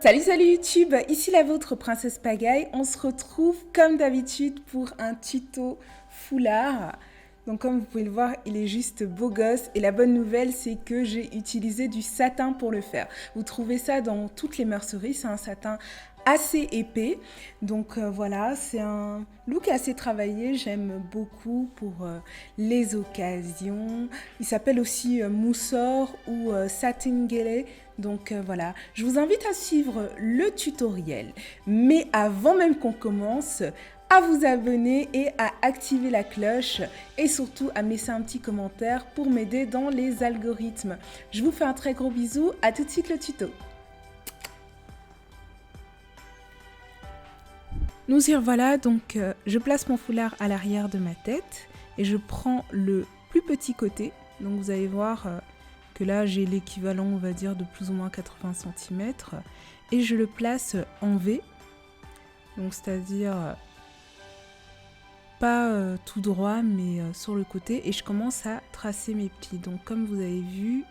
Salut, salut YouTube, ici la vôtre Princesse Pagaille. On se retrouve comme d'habitude pour un tuto foulard. Donc comme vous pouvez le voir, il est juste beau gosse et la bonne nouvelle c'est que j'ai utilisé du satin pour le faire. Vous trouvez ça dans toutes les merceries, c'est un satin assez épais. Donc voilà, c'est un look assez travaillé, j'aime beaucoup pour les occasions. Il s'appelle aussi moussor ou satingele. Donc voilà, je vous invite à suivre le tutoriel. Mais avant même qu'on commence, à vous abonner et à activer la cloche et surtout à me laisser un petit commentaire pour m'aider dans les algorithmes. Je vous fais un très gros bisou, à tout de suite le tuto. Nous y revoilà, donc je place mon foulard à l'arrière de ma tête et je prends le plus petit côté. Donc vous allez voir que là j'ai l'équivalent on va dire de plus ou moins 80 cm et je le place en V, donc c'est-à-dire pas tout droit mais sur le côté, et je commence à tracer mes plis. Donc comme vous avez vu,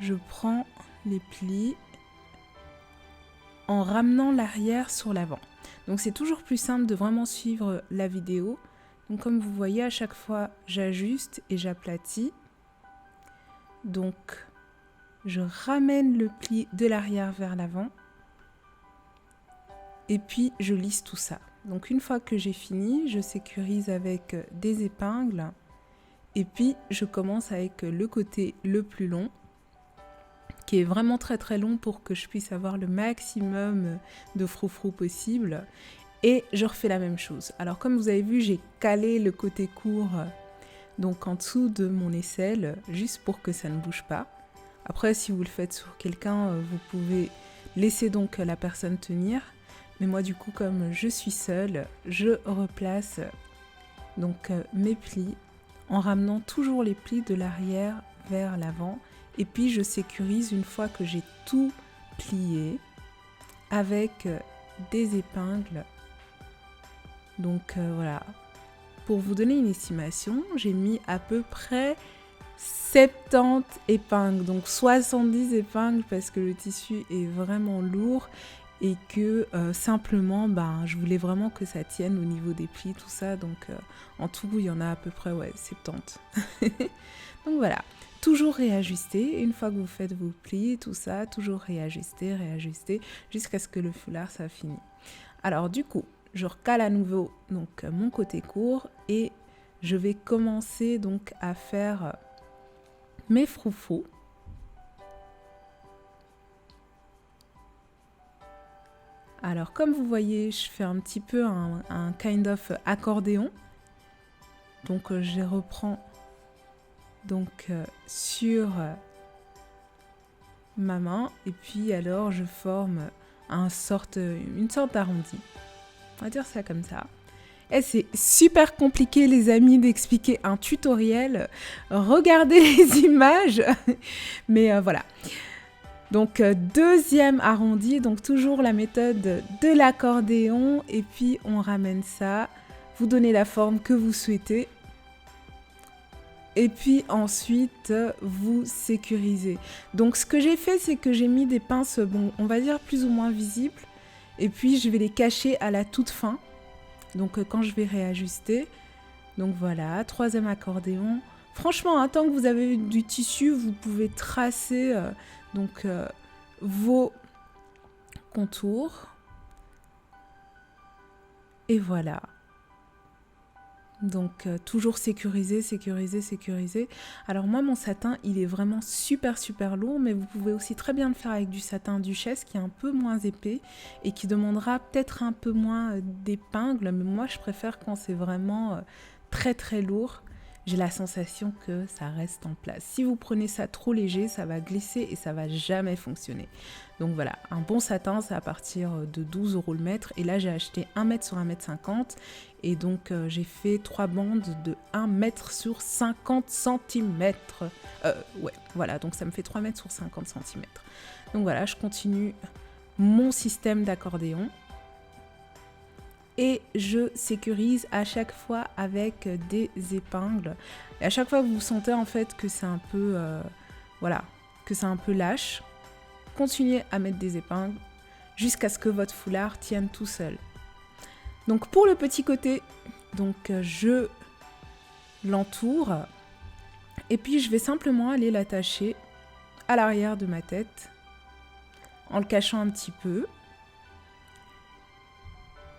je prends les plis en ramenant l'arrière sur l'avant. Donc c'est toujours plus simple de vraiment suivre la vidéo. Donc comme vous voyez, à chaque fois j'ajuste et j'aplatis. Donc je ramène le pli de l'arrière vers l'avant et puis je lisse tout ça. Donc une fois que j'ai fini, je sécurise avec des épingles et puis je commence avec le côté le plus long, qui est vraiment très très long pour que je puisse avoir le maximum de froufrou possible, et je refais la même chose. Alors comme vous avez vu, j'ai calé le côté court donc en dessous de mon aisselle, juste pour que ça ne bouge pas. Après, si vous le faites sur quelqu'un, vous pouvez laisser donc la personne tenir. Mais moi, du coup, comme je suis seule, je replace donc mes plis en ramenant toujours les plis de l'arrière vers l'avant. Et puis, je sécurise une fois que j'ai tout plié avec des épingles. Donc voilà. Pour vous donner une estimation, j'ai mis à peu près 70 épingles, donc 70 épingles parce que le tissu est vraiment lourd et que simplement je voulais vraiment que ça tienne au niveau des plis, tout ça. Donc en tout, il y en a à peu près 70. Donc voilà, toujours réajuster une fois que vous faites vos plis, tout ça, toujours réajuster jusqu'à ce que le foulard ça finisse. Alors du coup, je recale à nouveau donc mon côté court et je vais commencer donc à faire mes froufrous. Alors comme vous voyez, je fais un petit peu un kind of accordéon. Donc je les reprends donc sur ma main et puis alors je forme une sorte d'arrondi. On va dire ça comme ça. Et c'est super compliqué les amis d'expliquer un tutoriel. Regardez les images. Mais voilà. Donc deuxième arrondi, donc toujours la méthode de l'accordéon. Et puis on ramène ça. Vous donnez la forme que vous souhaitez. Et puis ensuite, vous sécurisez. Donc ce que j'ai fait, c'est que j'ai mis des pinces, on va dire plus ou moins visibles. Et puis je vais les cacher à la toute fin. Donc quand je vais réajuster. Donc voilà, troisième accordéon. Franchement, tant que vous avez du tissu, vous pouvez tracer vos contours. Et voilà. Donc toujours sécuriser. Alors moi mon satin il est vraiment super lourd, mais vous pouvez aussi très bien le faire avec du satin Duchesse qui est un peu moins épais et qui demandera peut-être un peu moins d'épingles, mais moi je préfère quand c'est vraiment très lourd. J'ai la sensation que ça reste en place. Si vous prenez ça trop léger, ça va glisser et ça va jamais fonctionner. Donc voilà, un bon satin, c'est à partir de 12 € le mètre. Et là, j'ai acheté 1 mètre sur 1,50 m. Et donc, j'ai fait 3 bandes de 1 mètre sur 50 cm. Ouais, voilà, donc ça me fait 3 mètres sur 50 cm. Donc voilà, je continue mon système d'accordéon. Et je sécurise à chaque fois avec des épingles. Et à chaque fois que vous sentez en fait que c'est un peu, que c'est un peu lâche, continuez à mettre des épingles jusqu'à ce que votre foulard tienne tout seul. Donc pour le petit côté, je l'entoure et puis je vais simplement aller l'attacher à l'arrière de ma tête en le cachant un petit peu.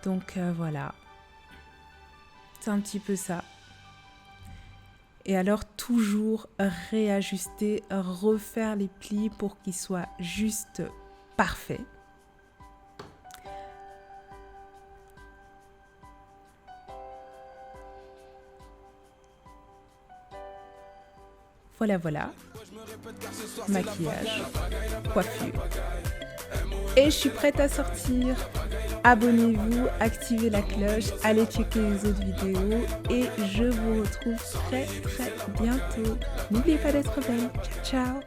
Donc voilà, c'est un petit peu ça. Et alors toujours réajuster, refaire les plis pour qu'ils soient juste parfaits. Voilà, maquillage, coiffure. Et je suis prête à sortir. Abonnez-vous, activez la cloche, allez checker les autres vidéos et je vous retrouve très bientôt. N'oubliez pas d'être belle. Ciao, ciao.